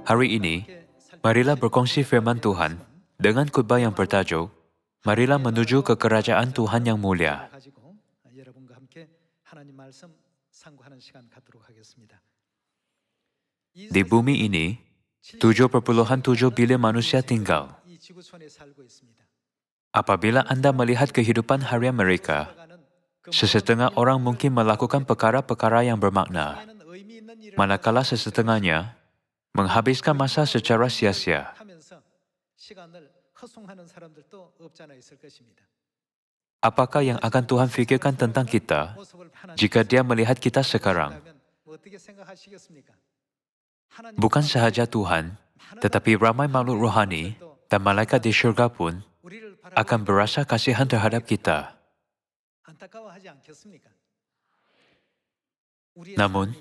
Hari ini, marilah berkongsi firman Tuhan dengan khutbah yang bertajuk, Marilah menuju ke kerajaan Tuhan yang mulia. Di bumi ini, 7,7 bilion manusia tinggal. Apabila Anda melihat kehidupan harian mereka, sesetengah orang mungkin melakukan perkara-perkara yang bermakna, manakala sesetengahnya menghabiskan masa secara sia-sia. Apakah yang akan Tuhan fikirkan tentang kita jika Dia melihat kita sekarang? Bukan sahaja Tuhan, tetapi ramai makhluk rohani dan malaikat di syurga pun akan berasa kasihan terhadap kita. Namun,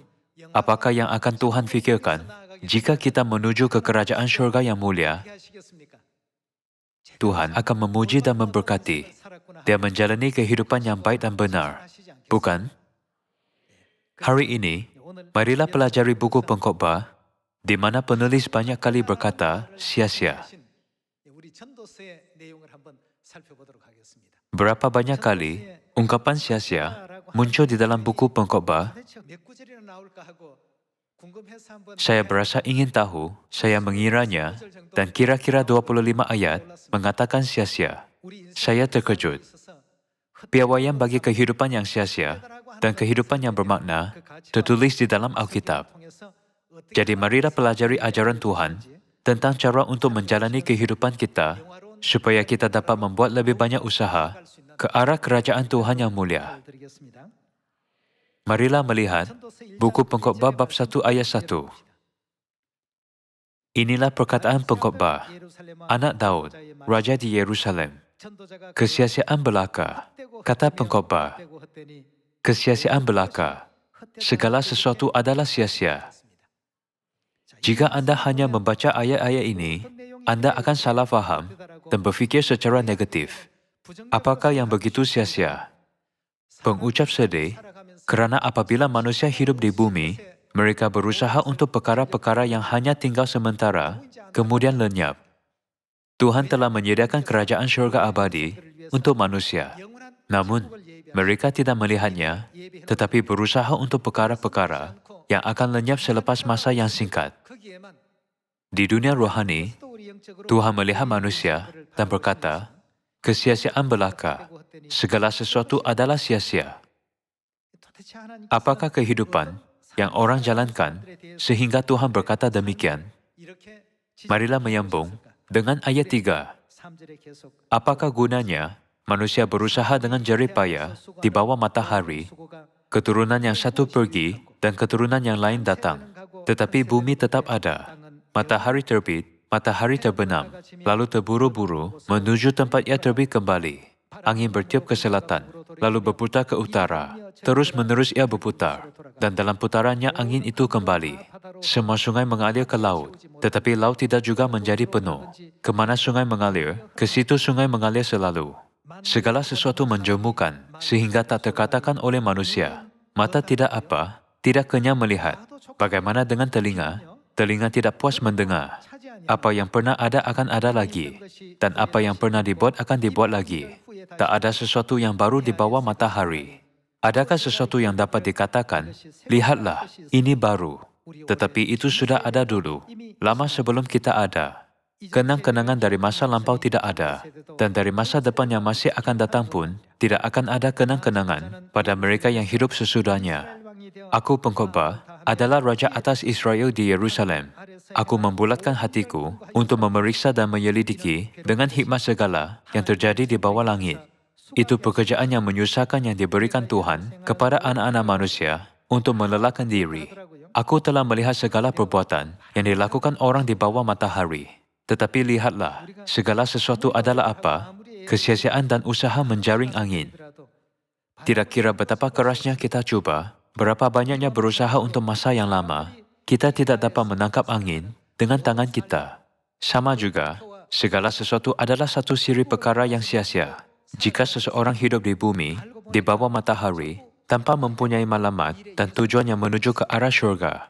apakah yang akan Tuhan fikirkan jika kita menuju ke kerajaan syurga yang mulia? Tuhan akan memuji dan memberkati. Dia menjalani kehidupan yang baik dan benar, bukan? Hari ini, marilah pelajari buku Pengkhotbah, di mana penulis banyak kali berkata sia-sia. Berapa banyak kali ungkapan sia-sia muncul di dalam buku Pengkhotbah? Saya berasa ingin tahu, saya mengiranya, dan kira-kira 25 ayat mengatakan sia-sia. Saya terkejut. Piawaian bagi kehidupan yang sia-sia dan kehidupan yang bermakna tertulis di dalam Alkitab. Jadi marilah pelajari ajaran Tuhan tentang cara untuk menjalani kehidupan kita supaya kita dapat membuat lebih banyak usaha ke arah kerajaan Tuhan yang mulia. Marilah melihat buku Pengkhotbah bab 1 ayat 1. Inilah perkataan Pengkhotbah, anak Daud, Raja di Yerusalem. Kesia-siaan belaka, kata Pengkhotbah. Kesia-siaan belaka, segala sesuatu adalah sia-sia. Jika Anda hanya membaca ayat-ayat ini, Anda akan salah faham dan berfikir secara negatif. Apakah yang begitu sia-sia? Pengucap sedih, kerana apabila manusia hidup di bumi, mereka berusaha untuk perkara-perkara yang hanya tinggal sementara, kemudian lenyap. Tuhan telah menyediakan kerajaan syurga abadi untuk manusia. Namun, mereka tidak melihatnya, tetapi berusaha untuk perkara-perkara yang akan lenyap selepas masa yang singkat. Di dunia rohani, Tuhan melihat manusia dan berkata, kesia-siaan belaka, segala sesuatu adalah sia-sia. Apakah kehidupan yang orang jalankan sehingga Tuhan berkata demikian? Marilah menyambung dengan ayat 3. Apakah gunanya manusia berusaha dengan jerih payah di bawah matahari, keturunan yang satu pergi dan keturunan yang lain datang, tetapi bumi tetap ada. Matahari terbit, matahari terbenam, lalu terburu-buru menuju tempat ia terbit kembali. Angin bertiup ke selatan, lalu berputar ke utara. Terus-menerus ia berputar, dan dalam putarannya angin itu kembali. Semua sungai mengalir ke laut, tetapi laut tidak juga menjadi penuh. Kemana sungai mengalir, ke situ sungai mengalir selalu. Segala sesuatu menjemukan, sehingga tak terkatakan oleh manusia. Mata tidak apa, tidak kenyang melihat. Bagaimana dengan telinga? Telinga tidak puas mendengar. Apa yang pernah ada akan ada lagi, dan apa yang pernah dibuat akan dibuat lagi. Tak ada sesuatu yang baru di bawah matahari. Adakah sesuatu yang dapat dikatakan, lihatlah, ini baru, tetapi itu sudah ada dulu, lama sebelum kita ada. Kenang-kenangan dari masa lampau tidak ada, dan dari masa depan yang masih akan datang pun, tidak akan ada kenang-kenangan pada mereka yang hidup sesudahnya. Aku Pengkhotbah adalah Raja atas Israel di Yerusalem. Aku membulatkan hatiku untuk memeriksa dan menyelidiki dengan hikmat segala yang terjadi di bawah langit. Itu pekerjaan yang menyusahkan yang diberikan Tuhan kepada anak-anak manusia untuk melelahkan diri. Aku telah melihat segala perbuatan yang dilakukan orang di bawah matahari. Tetapi lihatlah, segala sesuatu adalah apa? Kesia-siaan dan usaha menjaring angin. Tidak kira betapa kerasnya kita cuba, berapa banyaknya berusaha untuk masa yang lama, kita tidak dapat menangkap angin dengan tangan kita. Sama juga, segala sesuatu adalah satu siri perkara yang sia-sia. Jika seseorang hidup di bumi, di bawah matahari, tanpa mempunyai malamat dan tujuan yang menuju ke arah syurga,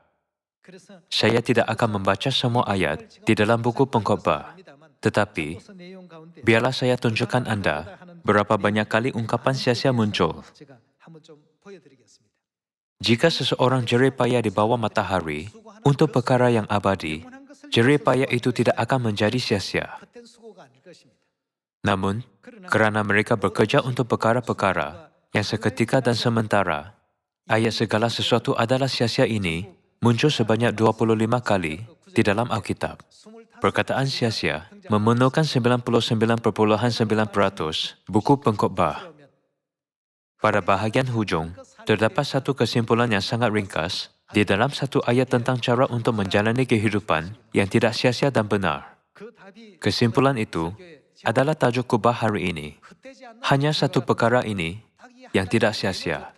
Saya tidak akan membaca semua ayat di dalam buku pengkhotbah, tetapi biarlah saya tunjukkan Anda berapa banyak kali ungkapan sia-sia muncul. Jika seseorang jerih payah di bawah matahari untuk perkara yang abadi, jerih payah itu tidak akan menjadi sia-sia. Namun, kerana mereka bekerja untuk perkara-perkara yang seketika dan sementara, ayat segala sesuatu adalah sia-sia ini muncul sebanyak 25 kali di dalam Alkitab. Perkataan sia-sia memenuhkan 99.9% buku pengkhotbah. Pada bahagian hujung, terdapat satu kesimpulan yang sangat ringkas di dalam satu ayat tentang cara untuk menjalani kehidupan yang tidak sia-sia dan benar. Kesimpulan itu adalah tajuk khotbah hari ini. Hanya satu perkara ini yang tidak sia-sia.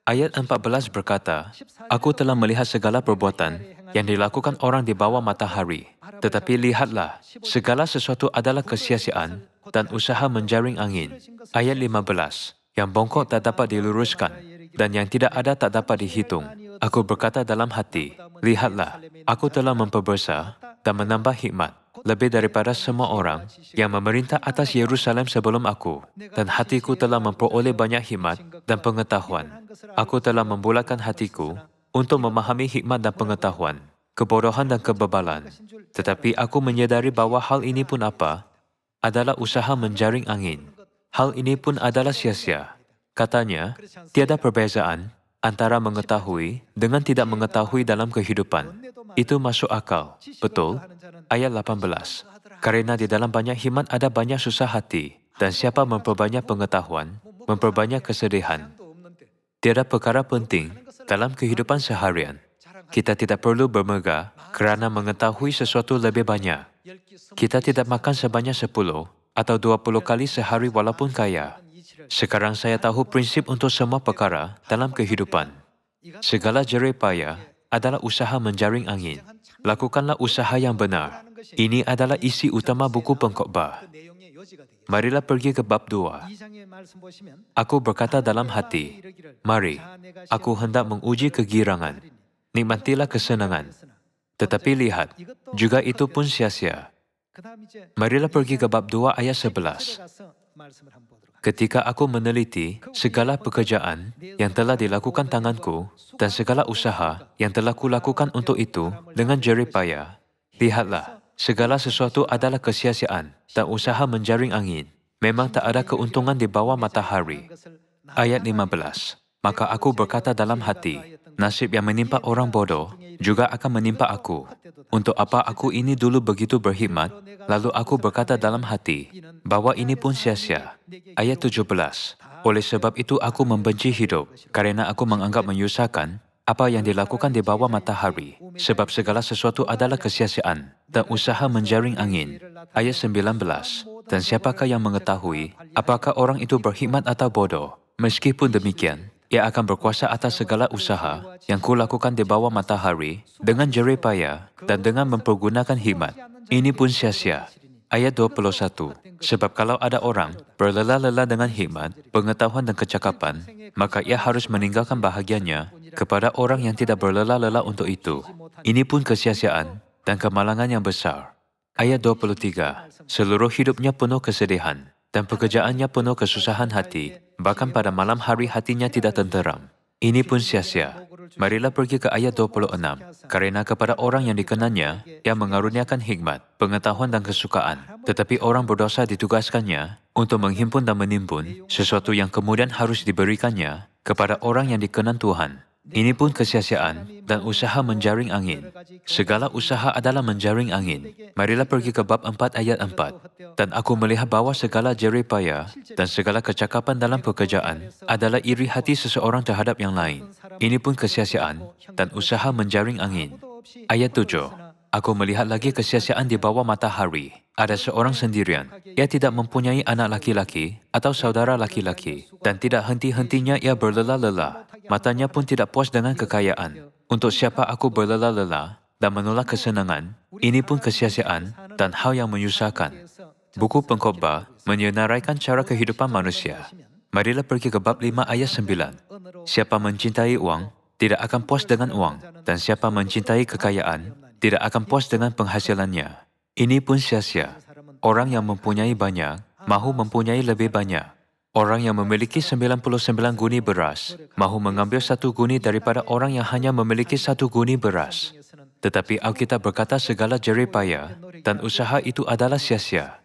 Ayat 14 berkata, "Aku telah melihat segala perbuatan yang dilakukan orang di bawah matahari. Tetapi lihatlah, segala sesuatu adalah kesia-siaan dan usaha menjaring angin." Ayat 15, "Yang bongkok tak dapat diluruskan, dan yang tidak ada tak dapat dihitung. Aku berkata dalam hati, lihatlah, aku telah memperbesar dan menambah hikmat lebih daripada semua orang yang memerintah atas Yerusalem sebelum aku, dan hatiku telah memperoleh banyak hikmat dan pengetahuan. Aku telah membulatkan hatiku untuk memahami hikmat dan pengetahuan, kebodohan dan kebebalan. Tetapi aku menyadari bahawa hal ini pun apa? Adalah usaha menjaring angin. Hal ini pun adalah sia-sia." Katanya, tiada perbezaan antara mengetahui dengan tidak mengetahui dalam kehidupan. Itu masuk akal, betul? Ayat 18, "Karena di dalam banyak hikmat ada banyak susah hati, dan siapa memperbanyak pengetahuan, memperbanyak kesedihan." Tiada perkara penting dalam kehidupan seharian. Kita tidak perlu bermegah kerana mengetahui sesuatu lebih banyak. Kita tidak makan sebanyak 10 atau 20 kali sehari walaupun kaya. Sekarang saya tahu prinsip untuk semua perkara dalam kehidupan. Segala jerih payah adalah usaha menjaring angin. Lakukanlah usaha yang benar. Ini adalah isi utama buku pengkhotbah. Marilah pergi ke bab 2. Aku berkata dalam hati, "Mari, aku hendak menguji kegirangan. Nikmatilah kesenangan." Tetapi lihat, juga itu pun sia-sia. Marilah pergi ke bab 2 ayat 11. "Ketika aku meneliti segala pekerjaan yang telah dilakukan tanganku dan segala usaha yang telah kulakukan untuk itu dengan jerih payah, lihatlah, segala sesuatu adalah kesia-siaan dan usaha menjaring angin. Memang tak ada keuntungan di bawah matahari." Ayat 15. "Maka aku berkata dalam hati, nasib yang menimpa orang bodoh juga akan menimpa aku. Untuk apa aku ini dulu begitu berhikmat, lalu aku berkata dalam hati, bahawa ini pun sia-sia." Ayat 17. "Oleh sebab itu aku membenci hidup, kerana aku menganggap menyusahkan apa yang dilakukan di bawah matahari, sebab segala sesuatu adalah kesia-siaan dan usaha menjaring angin." Ayat 19. "Dan siapakah yang mengetahui apakah orang itu berhikmat atau bodoh? Meskipun demikian, ia akan berkuasa atas segala usaha yang kulakukan di bawah matahari dengan jerih payah dan dengan mempergunakan hikmat. Ini pun sia-sia." Ayat 21. "Sebab kalau ada orang berlelah-lelah dengan hikmat, pengetahuan dan kecakapan, maka ia harus meninggalkan bahagiannya kepada orang yang tidak berlelah-lelah untuk itu. Ini pun kesia-siaan dan kemalangan yang besar." Ayat 23. "Seluruh hidupnya penuh kesedihan, dan pekerjaannya penuh kesusahan hati, bahkan pada malam hari hatinya tidak tenteram. Ini pun sia-sia." Marilah pergi ke ayat 26. "Karena kepada orang yang dikenannya, yang mengaruniakan hikmat, pengetahuan dan kesukaan, tetapi orang berdosa ditugaskannya untuk menghimpun dan menimbun sesuatu yang kemudian harus diberikannya kepada orang yang dikenan Tuhan. Ini pun kesia-siaan dan usaha menjaring angin." Segala usaha adalah menjaring angin. Marilah pergi ke bab 4 ayat 4. "Dan aku melihat bahawa segala jerih payah dan segala kecakapan dalam pekerjaan adalah iri hati seseorang terhadap yang lain. Ini pun kesia-siaan dan usaha menjaring angin." Ayat 7. "Aku melihat lagi kesia-siaan di bawah matahari. Ada seorang sendirian. Ia tidak mempunyai anak laki-laki atau saudara laki-laki, dan tidak henti-hentinya ia berlelah-lelah. Matanya pun tidak puas dengan kekayaan. Untuk siapa aku berlelah-lelah dan menolak kesenangan, ini pun kesia-siaan dan hal yang menyusahkan." Buku pengkhotbah menyenaraikan cara kehidupan manusia. Marilah pergi ke bab 5 ayat 9. "Siapa mencintai uang, tidak akan puas dengan uang, dan siapa mencintai kekayaan, tidak akan puas dengan penghasilannya. Ini pun sia-sia. Orang yang mempunyai banyak, mahu mempunyai lebih banyak. Orang yang memiliki 99 guni beras, mahu mengambil 1 guni daripada orang yang hanya memiliki 1 guni beras. Tetapi Alkitab berkata segala jerih payah dan usaha itu adalah sia-sia.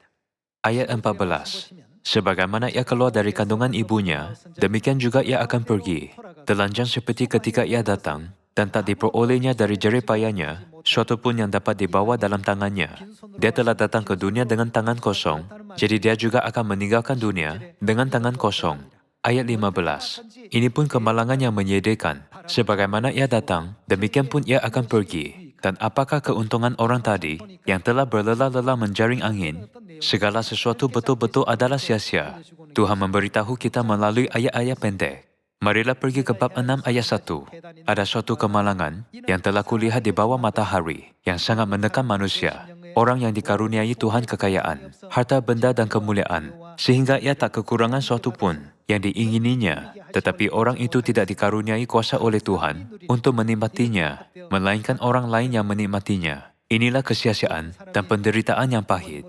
Ayat 14. Sebagaimana ia keluar dari kandungan ibunya, demikian juga ia akan pergi. Telanjang seperti ketika ia datang, dan tak diperolehnya dari jerih payahnya, suatu pun yang dapat dibawa dalam tangannya. Dia telah datang ke dunia dengan tangan kosong, jadi dia juga akan meninggalkan dunia dengan tangan kosong. Ayat 15. Ini pun kemalangan yang menyedihkan. Sebagaimana ia datang, demikian pun ia akan pergi. Dan apakah keuntungan orang tadi yang telah berlelah-lelah menjaring angin? Segala sesuatu betul-betul adalah sia-sia. Tuhan memberitahu kita melalui ayat-ayat pendek. Marilah pergi ke bab 6 ayat 1. Ada suatu kemalangan yang telah kulihat di bawah matahari yang sangat menekan manusia. Orang yang dikaruniai Tuhan kekayaan, harta benda dan kemuliaan, sehingga ia tak kekurangan suatu pun yang diingininya. Tetapi orang itu tidak dikaruniai kuasa oleh Tuhan untuk menikmatinya, melainkan orang lain yang menikmatinya. Inilah kesia-siaan dan penderitaan yang pahit.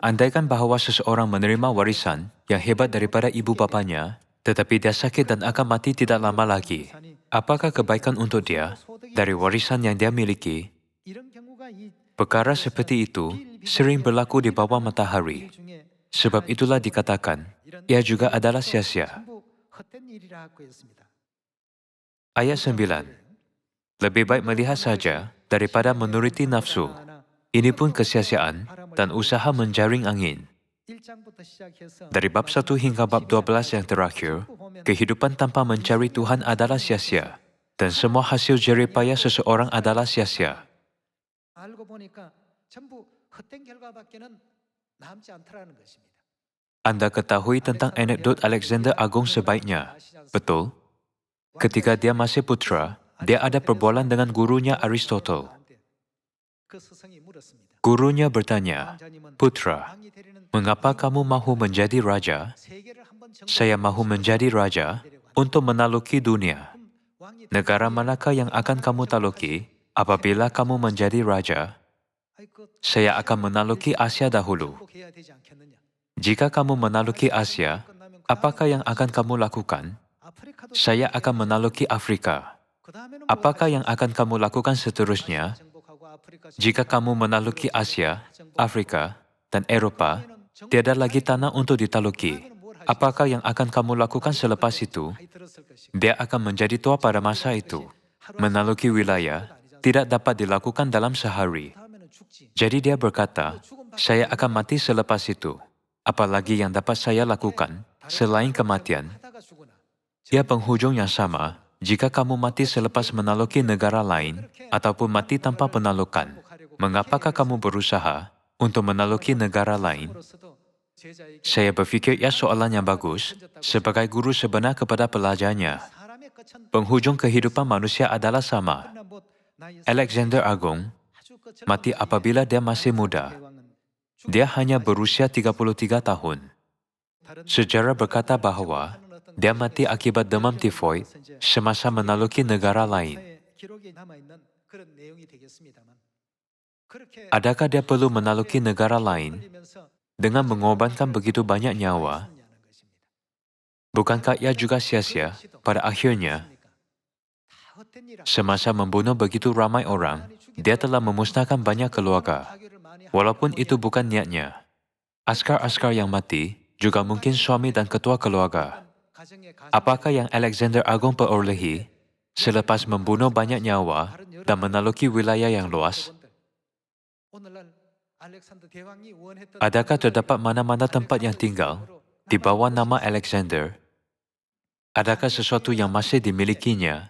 Andaikan bahawa seseorang menerima warisan yang hebat daripada ibu bapanya, tetapi dia sakit dan akan mati tidak lama lagi, apakah kebaikan untuk dia dari warisan yang dia miliki? Perkara seperti itu sering berlaku di bawah matahari. Sebab itulah dikatakan, ia juga adalah sia-sia. Ayat 9. Lebih baik melihat saja daripada menuruti nafsu. Ini pun kesia-siaan dan usaha menjaring angin. Dari bab 1 hingga bab 12 yang terakhir, kehidupan tanpa mencari Tuhan adalah sia-sia, dan semua hasil jerih payah seseorang adalah sia-sia. Anda ketahui tentang anekdot Alexander Agung sebaiknya, betul? Ketika dia masih putra, dia ada perbualan dengan gurunya Aristotle. Gurunya bertanya, "Putra, mengapa kamu mahu menjadi raja?" "Saya mahu menjadi raja untuk menaluki dunia." "Negara manakah yang akan kamu taluki apabila kamu menjadi raja?" "Saya akan menaluki Asia dahulu." "Jika kamu menaluki Asia, apakah yang akan kamu lakukan?" "Saya akan menaluki Afrika." "Apakah yang akan kamu lakukan seterusnya?" "Jika kamu menaluki Asia, Afrika, dan Eropah, tiada lagi tanah untuk ditaluki. Apakah yang akan kamu lakukan selepas itu?" Dia akan menjadi tua pada masa itu. Menaluki wilayah tidak dapat dilakukan dalam sehari. Jadi dia berkata, "Saya akan mati selepas itu. Apalagi yang dapat saya lakukan selain kematian?" Ia penghujung yang sama, jika kamu mati selepas menaluki negara lain ataupun mati tanpa penalukan, mengapakah kamu berusaha untuk menaluki negara lain? Saya berfikir ia soalan yang bagus sebagai guru sebenar kepada pelajarnya. Penghujung kehidupan manusia adalah sama. Alexander Agung mati apabila dia masih muda. Dia hanya berusia 33 tahun. Sejarah berkata bahawa dia mati akibat demam tifoid semasa menaluki negara lain. Adakah dia perlu menaluki negara lain dengan mengorbankan begitu banyak nyawa? Bukankah ia juga sia-sia pada akhirnya? Semasa membunuh begitu ramai orang, dia telah memusnahkan banyak keluarga. Walaupun itu bukan niatnya. Askar-askar yang mati juga mungkin suami dan ketua keluarga. Apakah yang Alexander Agung perolehi selepas membunuh banyak nyawa dan menaluki wilayah yang luas? Adakah terdapat mana-mana tempat yang tinggal di bawah nama Alexander? Adakah sesuatu yang masih dimilikinya?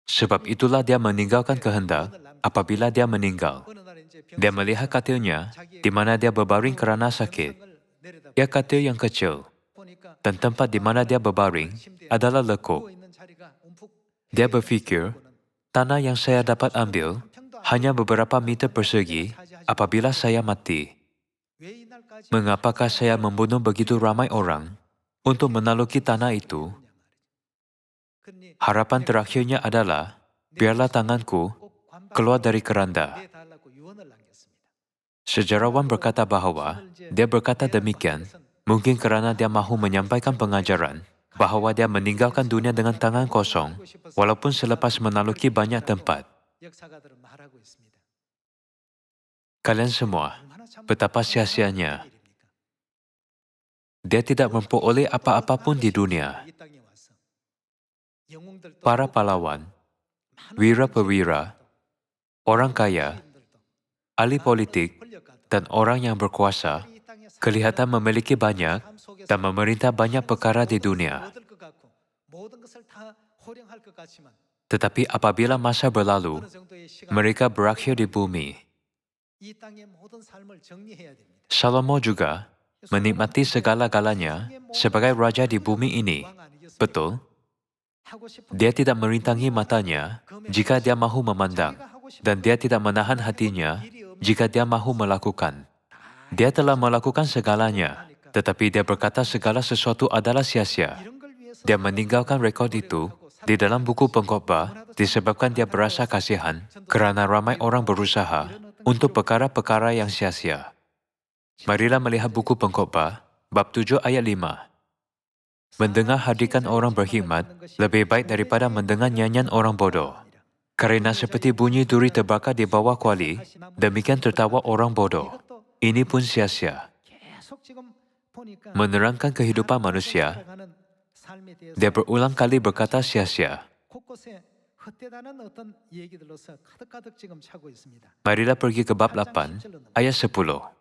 Sebab itulah dia meninggalkan kehendak apabila dia meninggal. Dia melihat katilnya di mana dia berbaring kerana sakit. Ia katil yang kecil, dan tempat di mana dia berbaring adalah lekuk. Dia berfikir, tanah yang saya dapat ambil hanya beberapa meter persegi apabila saya mati. Mengapakah saya membunuh begitu ramai orang untuk menaluki tanah itu? Harapan terakhirnya adalah, biarlah tanganku keluar dari keranda. Sejarawan berkata bahawa dia berkata demikian mungkin kerana dia mahu menyampaikan pengajaran bahawa dia meninggalkan dunia dengan tangan kosong walaupun selepas menaluki banyak tempat. Kalian semua, betapa sia-sianya. Dia tidak memperoleh apa-apa pun di dunia. Para pahlawan, wira-pewira, orang kaya, ahli politik, dan orang yang berkuasa kelihatan memiliki banyak dan memerintah banyak perkara di dunia. Tetapi apabila masa berlalu, mereka berakhir di bumi. Salomo juga menikmati segala-galanya sebagai raja di bumi ini. Betul? Dia tidak merintangi matanya jika dia mahu memandang, dan dia tidak menahan hatinya jika dia mahu melakukan. Dia telah melakukan segalanya, tetapi dia berkata segala sesuatu adalah sia-sia. Dia meninggalkan rekod itu di dalam buku pengkhotbah disebabkan dia berasa kasihan kerana ramai orang berusaha untuk perkara-perkara yang sia-sia. Marilah melihat buku pengkhotbah, bab 7 ayat 5. Mendengar hadikan orang berhikmat lebih baik daripada mendengar nyanyian orang bodoh. Kerana seperti bunyi duri terbakar di bawah kuali, demikian tertawa orang bodoh. Ini pun sia-sia. Menerangkan kehidupan manusia, dia berulang kali berkata sia-sia. Marilah pergi ke bab 8, ayat 10.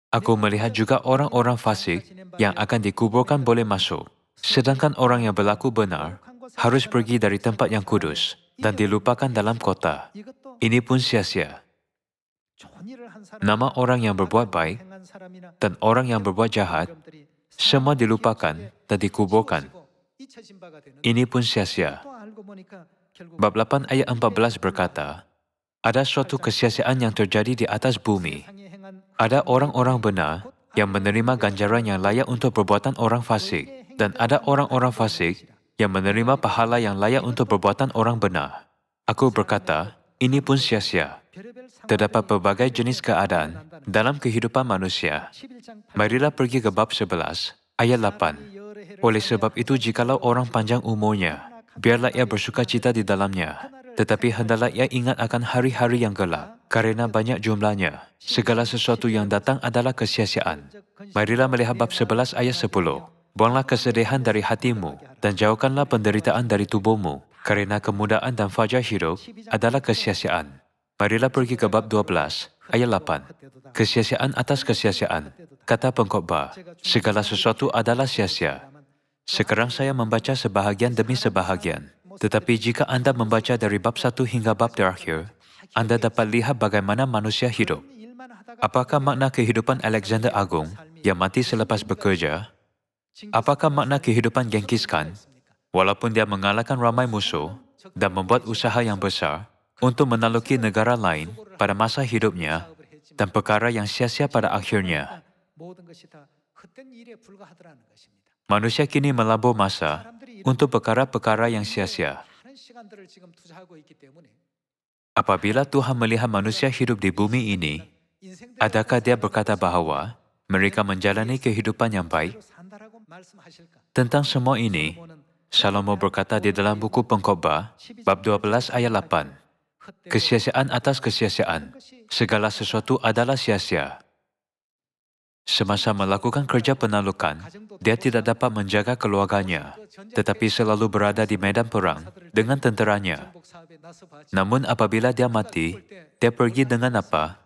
Aku melihat juga orang-orang fasik yang akan dikuburkan boleh masuk, sedangkan orang yang berlaku benar harus pergi dari tempat yang kudus dan dilupakan dalam kota. Ini pun sia-sia. Nama orang yang berbuat baik dan orang yang berbuat jahat semua dilupakan dan dikuburkan. Ini pun sia-sia. Bab 8 ayat 14 berkata, ada suatu kesia-siaan yang terjadi di atas bumi. Ada orang-orang benar yang menerima ganjaran yang layak untuk perbuatan orang fasik, dan ada orang-orang fasik yang menerima pahala yang layak untuk perbuatan orang benar. Aku berkata, ini pun sia-sia. Terdapat pelbagai jenis keadaan dalam kehidupan manusia. Marilah pergi ke bab 11, ayat 8. Oleh sebab itu, jikalau orang panjang umurnya, biarlah ia bersukacita di dalamnya. Tetapi hendaklah ia ingat akan hari-hari yang gelap, kerana banyak jumlahnya. Segala sesuatu yang datang adalah kesia-siaan. Marilah melihat bab 11 ayat 10. Buanglah kesedihan dari hatimu dan jauhkanlah penderitaan dari tubuhmu, kerana kemudahan dan fajar hidup adalah kesia-siaan. Marilah pergi ke bab 12, ayat 8. Kesia-siaan atas kesia-siaan. Kata pengkhotbah, segala sesuatu adalah sia-sia. Sekarang saya membaca sebahagian demi sebahagian. Tetapi jika anda membaca dari bab 1 hingga bab terakhir, anda dapat lihat bagaimana manusia hidup. Apakah makna kehidupan Alexander Agung yang mati selepas bekerja? Apakah makna kehidupan Genghis Khan, walaupun dia mengalahkan ramai musuh dan membuat usaha yang besar untuk menaluki negara lain pada masa hidupnya dan perkara yang sia-sia pada akhirnya? Manusia kini melabur masa untuk perkara-perkara yang sia-sia. Apabila Tuhan melihat manusia hidup di bumi ini, adakah dia berkata bahawa mereka menjalani kehidupan yang baik? Tentang semua ini, Salomo berkata di dalam buku pengkhotbah, bab 12 ayat 8. Kesia-siaan atas kesia-siaan, segala sesuatu adalah sia-sia. Semasa melakukan kerja penalukan, dia tidak dapat menjaga keluarganya, tetapi selalu berada di medan perang dengan tenteranya. Namun apabila dia mati, dia pergi dengan apa?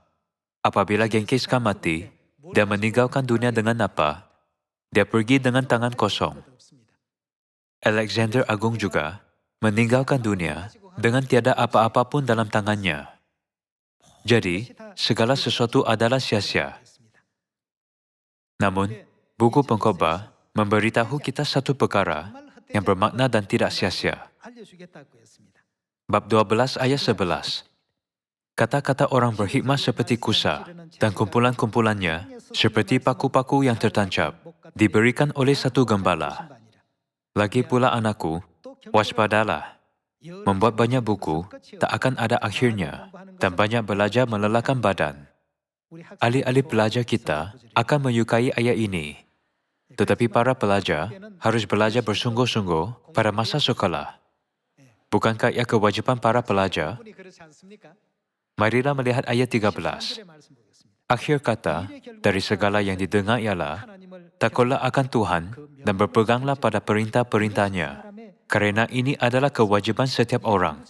Apabila Genghis Khan mati, dia meninggalkan dunia dengan apa? Dia pergi dengan tangan kosong. Alexander Agung juga meninggalkan dunia dengan tiada apa-apa pun dalam tangannya. Jadi, segala sesuatu adalah sia-sia. Namun, buku pengkhotbah memberitahu kita satu perkara yang bermakna dan tidak sia-sia. Bab 12 ayat 11. Kata-kata orang berhikmat seperti kusa dan kumpulan-kumpulannya seperti paku-paku yang tertancap diberikan oleh satu gembala. Lagi pula anakku, Waspadalah. Membuat banyak buku tak akan ada akhirnya dan banyak belajar melelahkan badan. Ahli-ahli pelajar kita akan menyukai ayat ini. Tetapi para pelajar harus belajar bersungguh-sungguh pada masa sekolah. Bukankah ia kewajipan para pelajar? Marilah melihat ayat 13. Akhir kata dari segala yang didengar ialah, takutlah akan Tuhan dan berpeganglah pada perintah-perintahnya. Kerana ini adalah kewajipan setiap orang.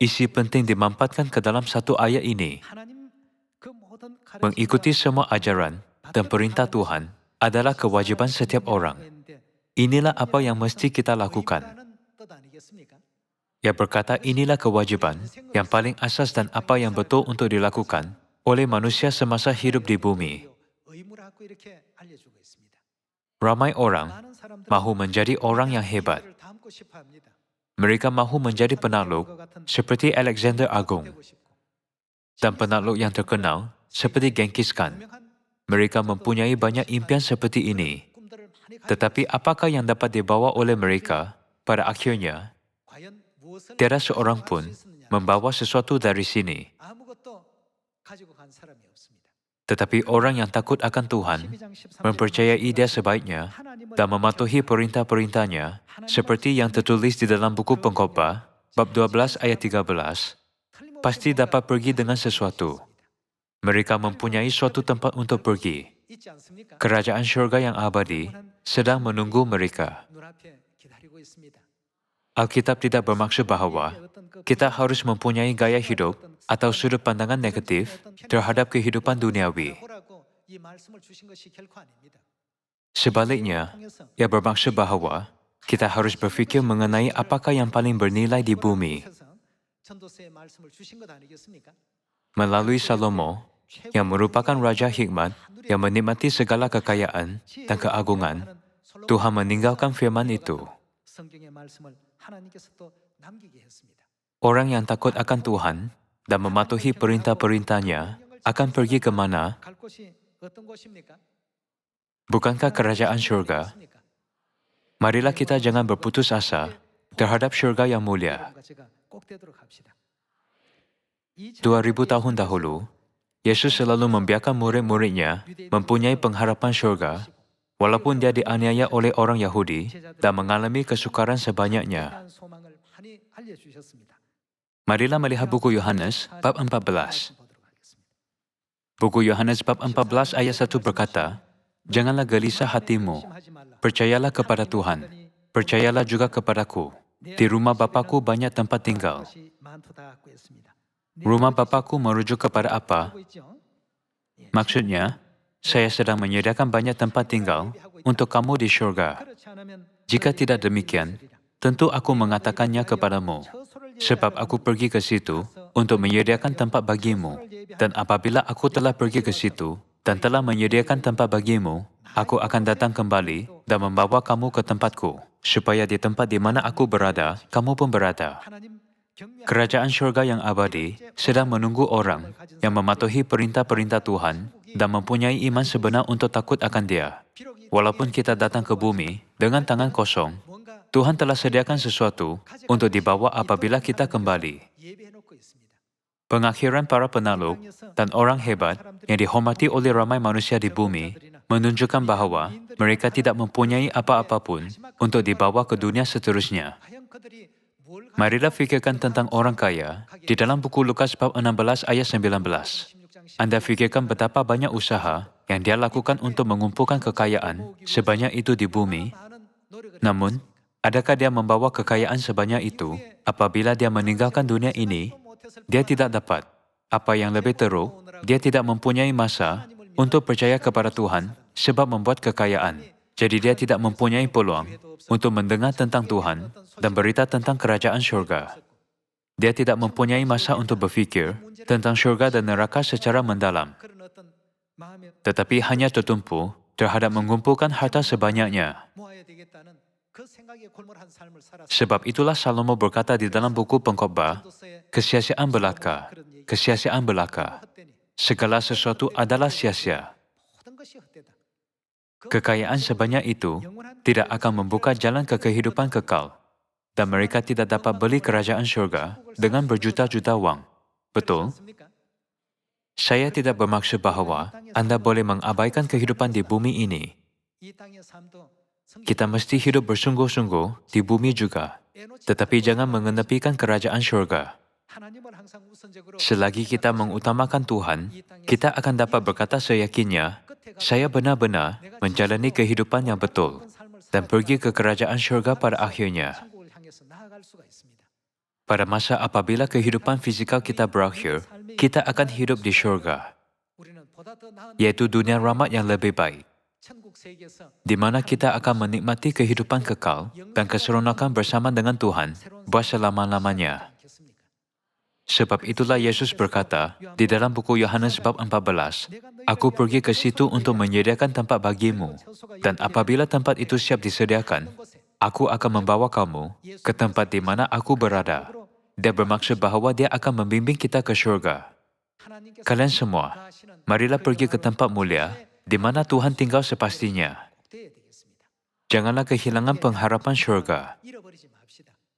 Isi penting dimampatkan ke dalam satu ayat ini. Mengikuti semua ajaran dan perintah Tuhan adalah kewajipan setiap orang. Inilah apa yang mesti kita lakukan. Ia berkata inilah kewajipan yang paling asas dan apa yang betul untuk dilakukan oleh manusia semasa hidup di bumi. Ramai orang mahu menjadi orang yang hebat. Mereka mahu menjadi penakluk seperti Alexander Agung dan penakluk yang terkenal seperti Genghis Khan. Mereka mempunyai banyak impian seperti ini. Tetapi apakah yang dapat dibawa oleh mereka pada akhirnya? Tiada seorang pun membawa sesuatu dari sini. Tetapi orang yang takut akan Tuhan mempercayai Dia sebaiknya dan mematuhi perintah-perintahnya seperti yang tertulis di dalam buku Pengkhotbah bab 12 ayat 13 pasti dapat pergi dengan sesuatu. Mereka mempunyai suatu tempat untuk pergi. Kerajaan syurga yang abadi sedang menunggu mereka. Alkitab tidak bermaksud bahawa kita harus mempunyai gaya hidup atau sudut pandangan negatif terhadap kehidupan duniawi. Sebaliknya, ia bermaksud bahawa kita harus berfikir mengenai apakah yang paling bernilai di bumi. Melalui Salomo, yang merupakan Raja Hikmat yang menikmati segala kekayaan dan keagungan, Tuhan meninggalkan firman itu. Orang yang takut akan Tuhan dan mematuhi perintah-perintahnya akan pergi ke mana? Bukankah kerajaan syurga? Marilah kita jangan berputus asa terhadap syurga yang mulia. 2000 tahun dahulu, Yesus selalu membiarkan murid-muridnya mempunyai pengharapan syurga walaupun dia dianiaya oleh orang Yahudi dan mengalami kesukaran sebanyaknya. Marilah melihat buku Yohanes bab 14. Buku Yohanes bab 14 ayat 1 berkata, "Janganlah gelisah hatimu, percayalah kepada Tuhan, percayalah juga kepadaku. Di rumah Bapa-Ku banyak tempat tinggal." Rumah Bapa-Ku merujuk kepada apa? Maksudnya, saya sedang menyediakan banyak tempat tinggal untuk kamu di syurga. Jika tidak demikian, tentu aku mengatakannya kepadamu, sebab aku pergi ke situ untuk menyediakan tempat bagimu. Dan apabila aku telah pergi ke situ dan telah menyediakan tempat bagimu, aku akan datang kembali dan membawa kamu ke tempatku, supaya di tempat di mana aku berada, kamu pun berada. Kerajaan syurga yang abadi sedang menunggu orang yang mematuhi perintah-perintah Tuhan dan mempunyai iman sebenar untuk takut akan Dia. Walaupun kita datang ke bumi dengan tangan kosong, Tuhan telah sediakan sesuatu untuk dibawa apabila kita kembali. Pengakhiran para penakluk dan orang hebat yang dihormati oleh ramai manusia di bumi menunjukkan bahawa mereka tidak mempunyai apa-apa pun untuk dibawa ke dunia seterusnya. Marilah fikirkan tentang orang kaya di dalam buku Lukas bab 16 ayat 19. Anda fikirkan betapa banyak usaha yang dia lakukan untuk mengumpulkan kekayaan sebanyak itu di bumi. Namun, adakah dia membawa kekayaan sebanyak itu apabila dia meninggalkan dunia ini? Dia tidak dapat. Apa yang lebih teruk, dia tidak mempunyai masa untuk percaya kepada Tuhan sebab membuat kekayaan. Jadi dia tidak mempunyai peluang untuk mendengar tentang Tuhan dan berita tentang kerajaan syurga. Dia tidak mempunyai masa untuk berfikir tentang syurga dan neraka secara mendalam. Tetapi hanya tertumpu terhadap mengumpulkan harta sebanyaknya. Sebab itulah Salomo berkata di dalam buku Pengkhotbah, "Kesia-siaan belaka, kesia-siaan belaka. Segala sesuatu adalah sia-sia." Kekayaan sebanyak itu tidak akan membuka jalan ke kehidupan kekal. dan mereka tidak dapat beli kerajaan syurga dengan berjuta-juta wang. Betul? Saya tidak bermaksud bahawa Anda boleh mengabaikan kehidupan di bumi ini. Kita mesti hidup bersungguh-sungguh di bumi juga, tetapi jangan mengenepikan kerajaan syurga. Selagi kita mengutamakan Tuhan, kita akan dapat berkata seyakinnya, saya benar-benar menjalani kehidupan yang betul dan pergi ke kerajaan syurga pada akhirnya. Pada masa apabila kehidupan fizikal kita berakhir, kita akan hidup di syurga, yaitu dunia rahmat yang lebih baik, di mana kita akan menikmati kehidupan kekal dan keseronokan bersama dengan Tuhan buat selama-lamanya. Sebab itulah Yesus berkata di dalam buku Yohanes bab 14, Aku pergi ke situ untuk menyediakan tempat bagimu, dan apabila tempat itu siap disediakan, Aku akan membawa kamu ke tempat di mana Aku berada. Dia bermaksud bahawa Dia akan membimbing kita ke syurga. Kalian semua, marilah pergi ke tempat mulia di mana Tuhan tinggal sepastinya. Janganlah kehilangan pengharapan syurga.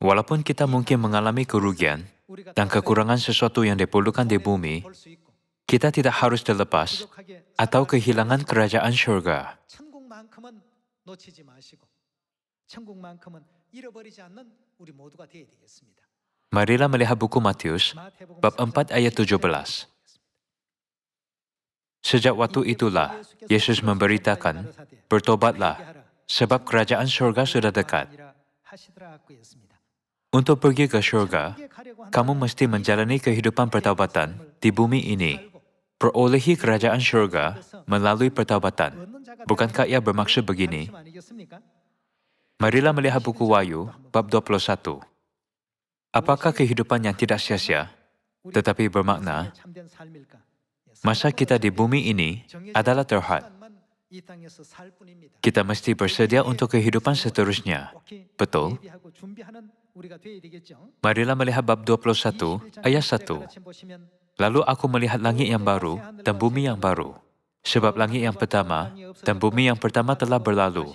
Walaupun kita mungkin mengalami kerugian dan kekurangan sesuatu yang diperlukan di bumi, kita tidak harus terlepas atau kehilangan kerajaan syurga. Marilah melihat buku Matius, bab 4 ayat 17. Sejak waktu itulah, Yesus memberitakan, bertobatlah, sebab kerajaan syurga sudah dekat. Untuk pergi ke syurga, kamu mesti menjalani kehidupan pertaubatan di bumi ini. Perolehi kerajaan syurga melalui pertaubatan. Bukankah ia bermaksud begini? Marilah melihat buku Wahyu, bab 21. Apakah kehidupan yang tidak sia-sia, tetapi bermakna? Masa kita di bumi ini adalah terhad. Kita mesti bersedia untuk kehidupan seterusnya. Betul? Marilah melihat bab 21, ayat 1. Lalu aku melihat langit yang baru dan bumi yang baru. Sebab langit yang pertama dan bumi yang pertama telah berlalu,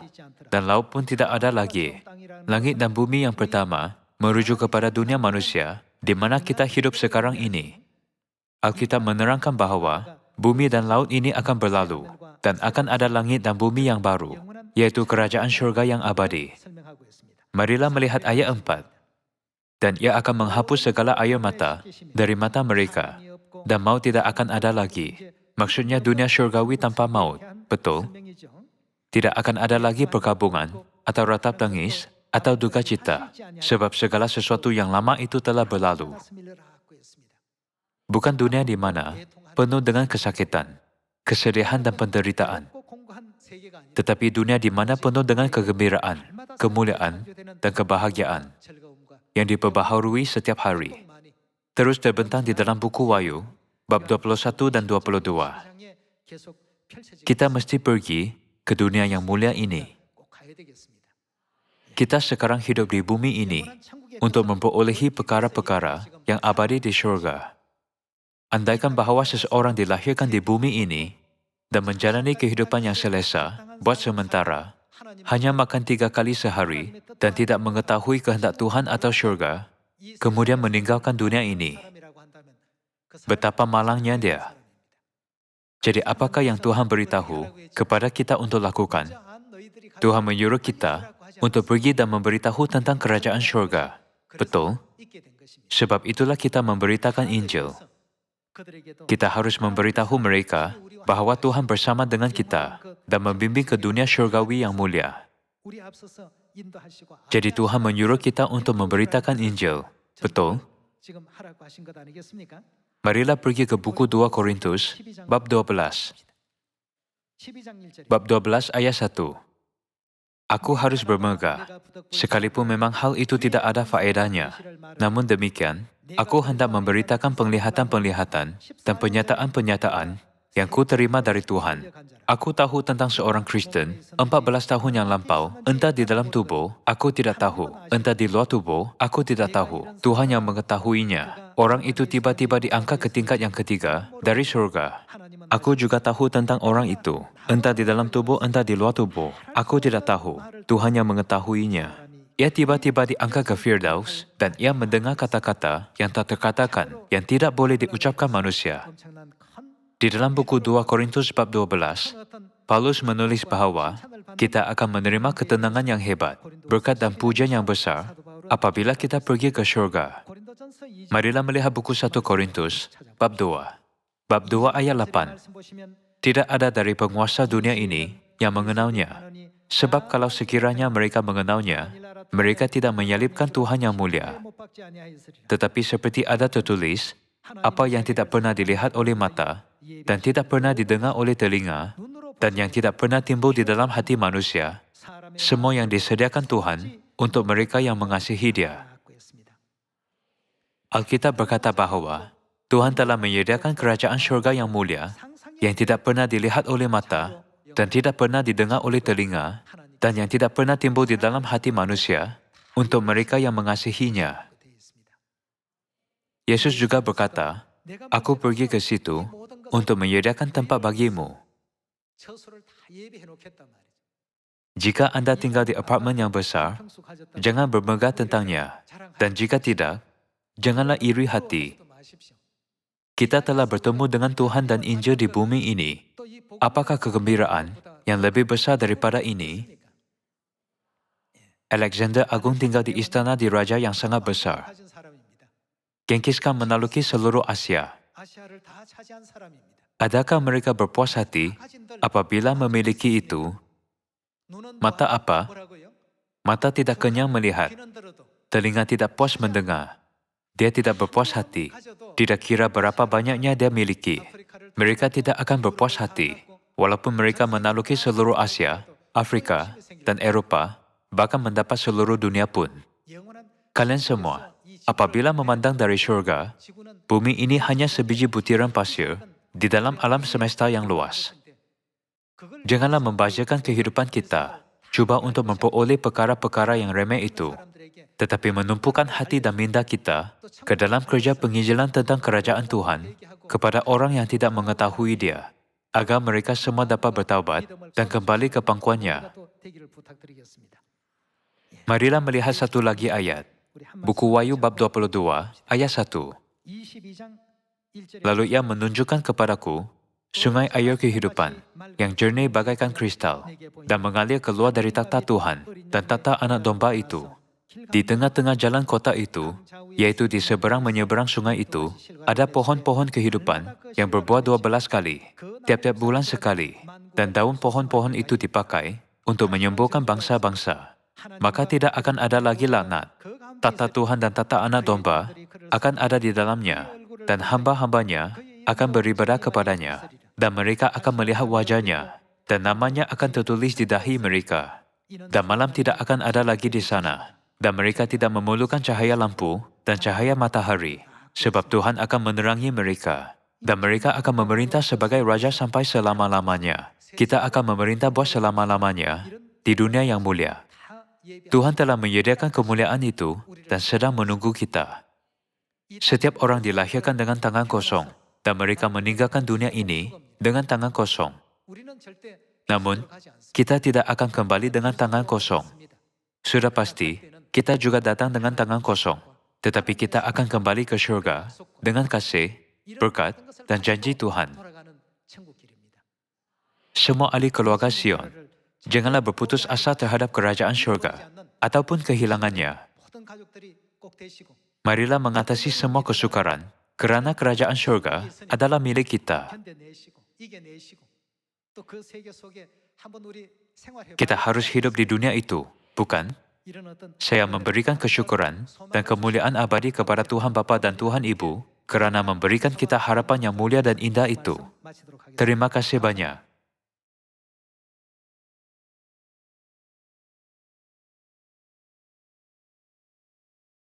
dan laut pun tidak ada lagi. Langit dan bumi yang pertama merujuk kepada dunia manusia di mana kita hidup sekarang ini. Alkitab menerangkan bahawa bumi dan laut ini akan berlalu dan akan ada langit dan bumi yang baru, yaitu kerajaan syurga yang abadi. Marilah melihat ayat 4. Dan ia akan menghapus segala air mata dari mata mereka, dan maut tidak akan ada lagi. Maksudnya dunia syurgawi tanpa maut, betul? Tidak akan ada lagi perkabungan, atau ratap tangis, atau duka cita, sebab segala sesuatu yang lama itu telah berlalu. Bukan dunia di mana penuh dengan kesakitan, kesedihan dan penderitaan, tetapi dunia di mana penuh dengan kegembiraan, kemuliaan, dan kebahagiaan yang diperbaharui setiap hari. Terus terbentang di dalam buku Wahyu, bab 21 dan 22. Kita mesti pergi ke dunia yang mulia ini. Kita sekarang hidup di bumi ini untuk memperolehi perkara-perkara yang abadi di syurga. Andaikan bahawa seseorang dilahirkan di bumi ini dan menjalani kehidupan yang selesa buat sementara, hanya makan 3 kali sehari dan tidak mengetahui kehendak Tuhan atau syurga, kemudian meninggalkan dunia ini. Betapa malangnya dia. Jadi apakah yang Tuhan beritahu kepada kita untuk lakukan? Tuhan menyuruh kita untuk pergi dan memberitahu tentang kerajaan syurga. Betul? Sebab itulah kita memberitakan Injil. Kita harus memberitahu mereka bahawa Tuhan bersama dengan kita dan membimbing ke dunia syurgawi yang mulia. Jadi Tuhan menyuruh kita untuk memberitakan Injil. Betul? Marilah pergi ke buku 2 Korintus, bab 12. Bab 12 ayat 1. Aku harus bermegah, sekalipun memang hal itu tidak ada faedahnya. Namun demikian, aku hendak memberitakan penglihatan-penglihatan dan penyataan-penyataan yang ku terima dari Tuhan. Aku tahu tentang seorang Kristen 14 tahun yang lampau, entah di dalam tubuh, aku tidak tahu. Entah di luar tubuh, aku tidak tahu. Tuhan yang mengetahuinya. Orang itu tiba-tiba diangkat ke tingkat yang ketiga dari surga. Aku juga tahu tentang orang itu. Entah di dalam tubuh, entah di luar tubuh. Aku tidak tahu. Tuhan yang mengetahuinya. Ia tiba-tiba diangkat ke Firdaus dan ia mendengar kata-kata yang tak terkatakan, yang tidak boleh diucapkan manusia. Di dalam buku 2 Korintus bab 12, Paulus menulis bahawa kita akan menerima ketenangan yang hebat, berkat dan pujian yang besar apabila kita pergi ke syurga. Marilah melihat buku 1 Korintus bab 2. Bab 2 ayat 8. Tidak ada dari penguasa dunia ini yang mengenalnya. Sebab kalau sekiranya mereka mengenalnya, mereka tidak menyalibkan Tuhan yang mulia. Tetapi seperti ada tertulis, apa yang tidak pernah dilihat oleh mata, dan tidak pernah didengar oleh telinga, dan yang tidak pernah timbul di dalam hati manusia, semua yang disediakan Tuhan untuk mereka yang mengasihi Dia. Alkitab berkata bahawa Tuhan telah menyediakan kerajaan syurga yang mulia, yang tidak pernah dilihat oleh mata, dan tidak pernah didengar oleh telinga, dan yang tidak pernah timbul di dalam hati manusia, untuk mereka yang mengasihinya. Yesus juga berkata, "Aku pergi ke situ untuk menyediakan tempat bagimu." Jika Anda tinggal di apartmen yang besar, jangan bermegah tentangnya. Dan jika tidak, janganlah iri hati. Kita telah bertemu dengan Tuhan dan Injil di bumi ini. Apakah kegembiraan yang lebih besar daripada ini? Alexander Agung tinggal di istana di raja yang sangat besar. Genghis Khan menaluki seluruh Asia. Adakah mereka berpuas hati apabila memiliki itu? Mata apa? Mata tidak kenyang melihat. Telinga tidak puas mendengar. Dia tidak berpuas hati. Tidak kira berapa banyaknya dia miliki. Mereka tidak akan berpuas hati, walaupun mereka menaluki seluruh Asia, Afrika, dan Eropah, bahkan mendapat seluruh dunia pun. Kalian semua, apabila memandang dari syurga, bumi ini hanya sebiji butiran pasir di dalam alam semesta yang luas. Janganlah membahagiakan kehidupan kita, cuba untuk memperoleh perkara-perkara yang remeh itu, tetapi menumpukan hati dan minda kita ke dalam kerja penginjilan tentang kerajaan Tuhan kepada orang yang tidak mengetahui Dia, agar mereka semua dapat bertaubat dan kembali ke pangkuannya. Marilah melihat satu lagi ayat. Buku Wahyu bab 22, ayat 1. Lalu ia menunjukkan kepadaku sungai air kehidupan yang jernih bagaikan kristal dan mengalir keluar dari takhta Tuhan dan takhta Anak Domba itu. Di tengah-tengah jalan kota itu, yaitu di seberang menyeberang sungai itu, ada pohon-pohon kehidupan yang berbuah 12 kali, tiap-tiap bulan sekali, dan daun pohon-pohon itu dipakai untuk menyembuhkan bangsa-bangsa. Maka tidak akan ada lagi laknat. Takhta Tuhan dan takhta Anak Domba akan ada di dalamnya, dan hamba-hambanya akan beribadah kepadanya, dan mereka akan melihat wajahnya, dan namanya akan tertulis di dahi mereka. Dan malam tidak akan ada lagi di sana. Dan mereka tidak memerlukan cahaya lampu dan cahaya matahari, sebab Tuhan akan menerangi mereka. Dan mereka akan memerintah sebagai raja sampai selama-lamanya. Kita akan memerintah buat selama-lamanya di dunia yang mulia. Tuhan telah menyediakan kemuliaan itu dan sedang menunggu kita. Setiap orang dilahirkan dengan tangan kosong, dan mereka meninggalkan dunia ini dengan tangan kosong. Namun, kita tidak akan kembali dengan tangan kosong. Sudah pasti, kita juga datang dengan tangan kosong, tetapi kita akan kembali ke syurga dengan kasih, berkat, dan janji Tuhan. Semua ahli keluarga Sion, janganlah berputus asa terhadap kerajaan syurga ataupun kehilangannya. Marilah mengatasi semua kesukaran, kerana kerajaan syurga adalah milik kita. Kita harus hidup di dunia itu, bukan? Saya memberikan kesyukuran dan kemuliaan abadi kepada Tuhan Bapa dan Tuhan Ibu kerana memberikan kita harapan yang mulia dan indah itu. Terima kasih banyak.